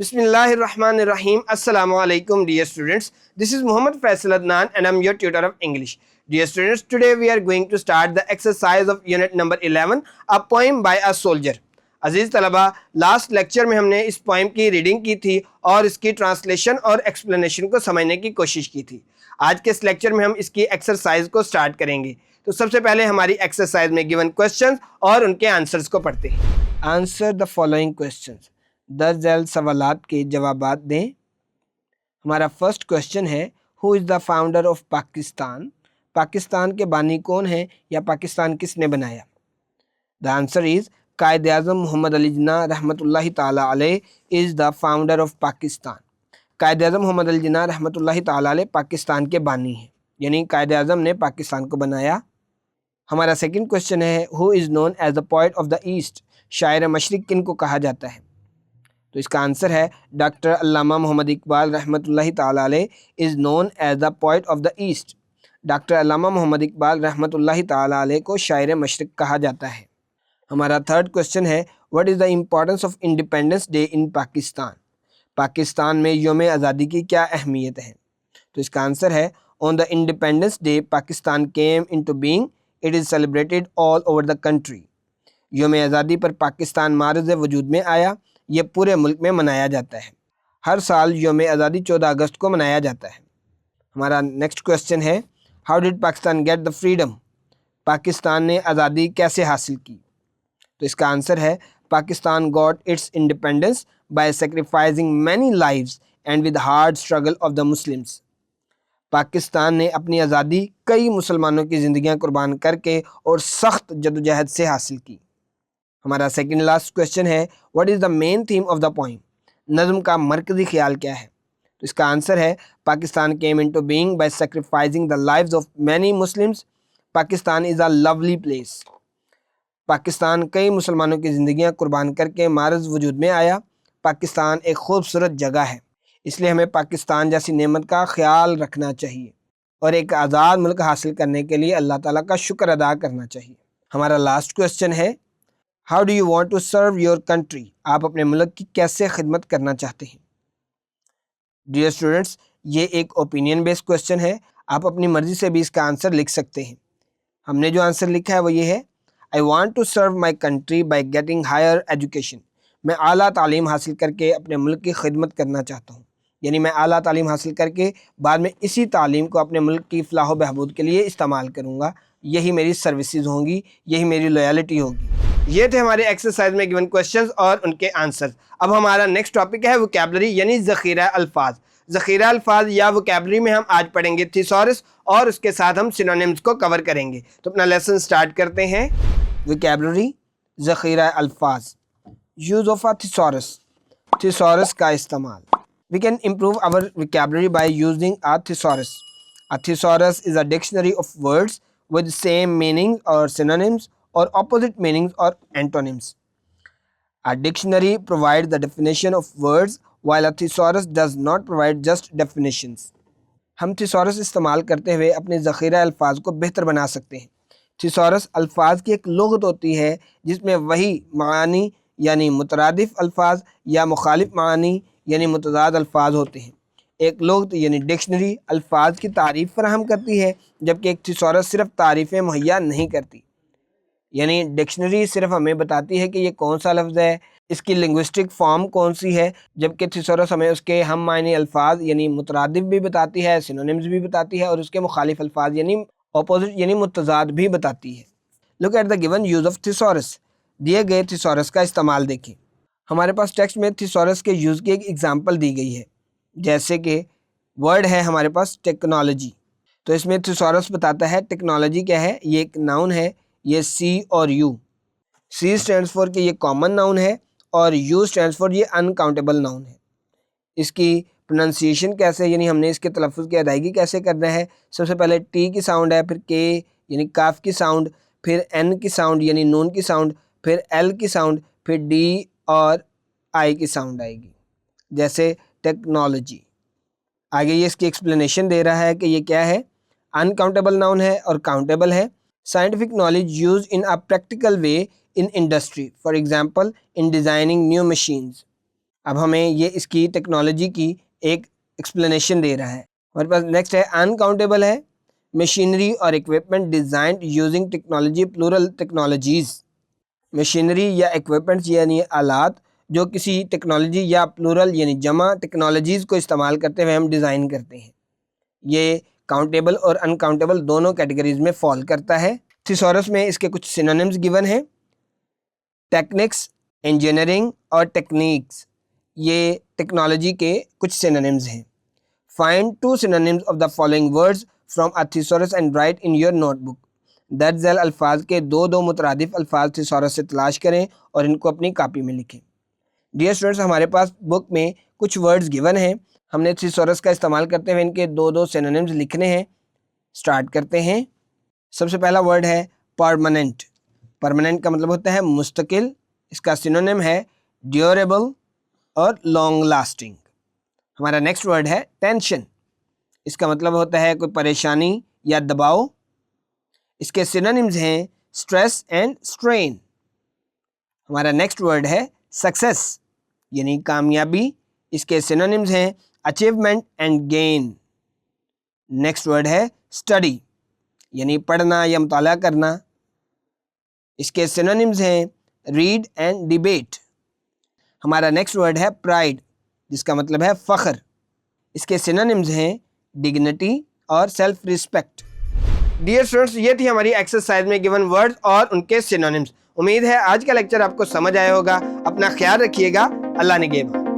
Bismillahirrahmanirrahim. Assalamu alaikum, dear students. This is Muhammad Faisal Adnan and I'm your tutor of English. Dear students, today we are going to start the exercise of unit number 11, a poem by a soldier. عزیز طلبہ، last lecture میں ہم نے اس poem کی reading کی تھی اور اس کی translation اور ایکسپلینیشن کو سمجھنے کی کوشش کی تھی. آج کے اس لیکچر میں ہم اس کی ایکسرسائز کو سٹارٹ کریں گے. تو سب سے پہلے ہماری ایکسرسائز میں گیون کوسچنز اور ان کے آنسرز کو پڑھتے ہیں. آنسر دا فالوئنگ کوسچنز، درج ذیل سوالات کے جوابات دیں. ہمارا فرسٹ کوسچن ہے، who is the founder of Pakistan? Pakistan کے بانی کون ہیں یا پاکستان کس نے بنایا؟ The answer is Quaid Azam محمد علی جناح رحمۃ اللہ تعالیٰ علیہ از the founder of Pakistan. Quaid Azam محمد علی جناح رحمۃ اللہ تعالیٰ علیہ پاکستان کے بانی ہیں، یعنی قائد اعظم نے پاکستان کو بنایا. ہمارا سیکنڈ کوسچن ہے، who is known as the poet of the east? شاعر مشرق کن کو کہا جاتا ہے؟ تو اس کا آنسر ہے ڈاکٹر علامہ محمد اقبال رحمۃ اللہ تعالیٰ علیہ is known as the poet of the east. Doctor Allama Muhammad Iqbal رحمۃ اللہ تعالیٰ علیہ کو شاعر مشرق کہا جاتا ہے. ہمارا تھرڈ کوسچن ہے، what is the importance of independence day in Pakistan? Pakistan میں یوم آزادی کی کیا اہمیت ہے؟ تو اس کا آنسر ہے on the independence day Pakistan came into being, it is celebrated all over the country. یوم آزادی پر پاکستان معرض وجود میں آیا، یہ پورے ملک میں منایا جاتا ہے. ہر سال یوم آزادی 14 اگست کو منایا جاتا ہے. ہمارا نیکسٹ کوسچن ہے، how did Pakistan get the freedom? Pakistan نے آزادی کیسے حاصل کی؟ تو اس کا آنسر ہے Pakistan got its independence by sacrificing many lives and with hard struggle of the Muslims. Pakistan نے اپنی آزادی کئی مسلمانوں کی زندگیاں قربان کر کے اور سخت جدوجہد سے حاصل کی. ہمارا سیکنڈ لاسٹ کوسچن ہے، what is the main theme of the poem? نظم کا مرکزی خیال کیا ہے؟ تو اس کا آنسر ہے Pakistan came into being by sacrificing the lives of many Muslims. Pakistan is a lovely place. Pakistan کئی مسلمانوں کی زندگیاں قربان کر کے معرض وجود میں آیا. پاکستان ایک خوبصورت جگہ ہے، اس لیے ہمیں پاکستان جیسی نعمت کا خیال رکھنا چاہیے اور ایک آزاد ملک حاصل کرنے کے لیے اللہ تعالیٰ کا شکر ادا کرنا چاہیے. ہمارا لاسٹ کوسچن ہے، how do you want to serve your country? آپ اپنے ملک کی کیسے خدمت کرنا چاہتے ہیں؟ ڈیئر اسٹوڈنٹس، یہ ایک اوپینین بیس کوسچن ہے، آپ اپنی مرضی سے بھی اس کا آنسر لکھ سکتے ہیں. ہم نے جو آنسر لکھا ہے وہ یہ ہے، I want to serve my country by getting higher education. میں اعلیٰ تعلیم حاصل کر کے اپنے ملک کی خدمت کرنا چاہتا ہوں، یعنی میں اعلیٰ تعلیم حاصل کر کے بعد میں اسی تعلیم کو اپنے ملک کی فلاح و بہبود کے لیے استعمال کروں گا. یہی میری سروسز ہوں گی، یہی میری لویلٹی ہوگی. یہ تھے ہمارے ایکسرسائز میں گیون کوسچنز اور ان کے آنسرز. اب ہمارا نیکسٹ ٹاپک ہے ووکیبلری، یعنی ذخیرہ الفاظ. ذخیرہ الفاظ یا ووکیبلری میں ہم آج پڑھیں گے تھیسورس اور اس کے ساتھ ہم سینونیمز کو کور کریں گے. تو اپنا لیسن سٹارٹ کرتے ہیں. ووکیبلری، ذخیرہ الفاظ. یوز آف اے تھیسورس، تھیسورس کا استعمال. We can improve our vocabulary by using a thesaurus. A thesaurus is a dictionary of words with same meanings or synonyms or opposite meanings or antonyms. A dictionary provides the definition of words while a thesaurus does not provide just definitions. ہم thesaurus استعمال کرتے ہوئے اپنے ذخیرہ الفاظ کو بہتر بنا سکتے ہیں. thesaurus الفاظ کی ایک لغت ہوتی ہے جس میں وہی معانی یعنی مترادف الفاظ یا مخالف معانی یعنی متضاد الفاظ ہوتے ہیں. ایک لغت یعنی ڈکشنری الفاظ کی تعریف فراہم کرتی ہے، جبکہ ایک تھیسورس صرف تعریفیں مہیا نہیں کرتی. یعنی ڈکشنری صرف ہمیں بتاتی ہے کہ یہ کون سا لفظ ہے، اس کی لنگوسٹک فارم کون سی ہے، جبکہ تھیسورس ہمیں اس کے ہم معنی الفاظ یعنی مترادف بھی بتاتی ہے، سینونیمز بھی بتاتی ہے اور اس کے مخالف الفاظ یعنی اپوزٹ یعنی متضاد بھی بتاتی ہے. Look at the given use of thesaurus. دیے گئے تھیسورس کا استعمال دیکھیں. ہمارے پاس ٹیکسٹ میں تھیسورس کے یوز کی ایک ایگزامپل دی گئی ہے، جیسے کہ ورڈ ہے ہمارے پاس ٹیکنالوجی. تو اس میں تھیسورس بتاتا ہے ٹیکنالوجی کیا ہے. یہ ایک ناؤن ہے، یہ سی اور یو. سی اسٹینڈس فور کہ یہ کامن ناؤن ہے اور یو اسٹینڈس فور یہ انکاؤنٹیبل ناؤن ہے. اس کی پروننسیشن کیسے، یعنی ہم نے اس کے تلفظ کی ادائیگی کیسے کرنا ہے. سب سے پہلے ٹی کی ساؤنڈ ہے، پھر کے یعنی کاف کی ساؤنڈ، پھر این کی ساؤنڈ یعنی نون کی ساؤنڈ، پھر ایل کی ساؤنڈ، پھر ڈی اور آئی کی ساؤنڈ آئے گی، جیسے ٹیکنالوجی. آگے یہ اس کی ایکسپلینیشن دے رہا ہے کہ یہ کیا ہے، انکاؤنٹیبل ناؤن ہے اور کاؤنٹیبل ہے. Scientific knowledge use in a practical way in industry, for example in designing new machines. اب ہمیں یہ اس کی ٹیکنالوجی کی ایک ایکسپلینیشن دے رہا ہے. ہمارے پاس نیکسٹ ہے انکاؤنٹیبل ہے. مشینری اور equipment designed using technology plural technologies. Machinery یا اکوپمنٹس یعنی آلات جو کسی ٹیکنالوجی یا پلورل یعنی جمع ٹیکنالوجیز کو استعمال کرتے ہوئے ہم ڈیزائن کرتے ہیں. یہ کاؤنٹیبل اور انکاؤنٹیبل دونوں کیٹیگریز میں فال کرتا ہے. تھیسورس میں اس کے کچھ سینونیمز گیون ہیں. ٹیکنکس، انجینئرنگ اور ٹیکنیکس یہ ٹیکنالوجی کے کچھ سینونیمز ہیں. Find 2 synonyms of the following words from a thesaurus and write in your notebook. درج ذیل الفاظ کے دو مترادف الفاظ تھیسورس سے تلاش کریں اور ان کو اپنی کاپی میں لکھیں. ڈیئر اسٹوڈنٹس، ہمارے پاس بک میں کچھ ورڈز گیون ہیں. ہم نے تھیسورس کا استعمال کرتے ہوئے ان کے دو سینونیمز لکھنے ہیں. سٹارٹ کرتے ہیں. سب سے پہلا ورڈ ہے پرماننٹ. پرماننٹ کا مطلب ہوتا ہے مستقل. اس کا سینونیم ہے ڈیوریبل اور لانگ لاسٹنگ. ہمارا نیکسٹ ورڈ ہے ٹینشن. اس کا مطلب ہوتا ہے کوئی پریشانی یا دباؤ. اس کے سینونیمز ہیں اسٹریس اینڈ اسٹرین. ہمارا نیکسٹ ورڈ ہے سکسیس یعنی کامیابی. اس کے سینونیمز ہیں achievement and gain. Next word ہے اسٹڈی یعنی پڑھنا یا مطالعہ کرنا. اس کے سینونیمز ہیں ریڈ اینڈ ڈیبیٹ. ہمارا نیکسٹ ورڈ ہے پرائڈ جس کا مطلب ہے فخر. اس کے سینونیمز ہیں ڈگنیٹی اور سیلف ریسپیکٹ. ڈیئر اسٹوڈنٹس، یہ تھی ہماری ایکسرسائز میں گیون ورڈز اور ان کے سینونیمز. امید ہے آج کا لیکچر آپ کو سمجھ آیا ہوگا. اپنا خیال رکھیے گا. اللہ نگہبان.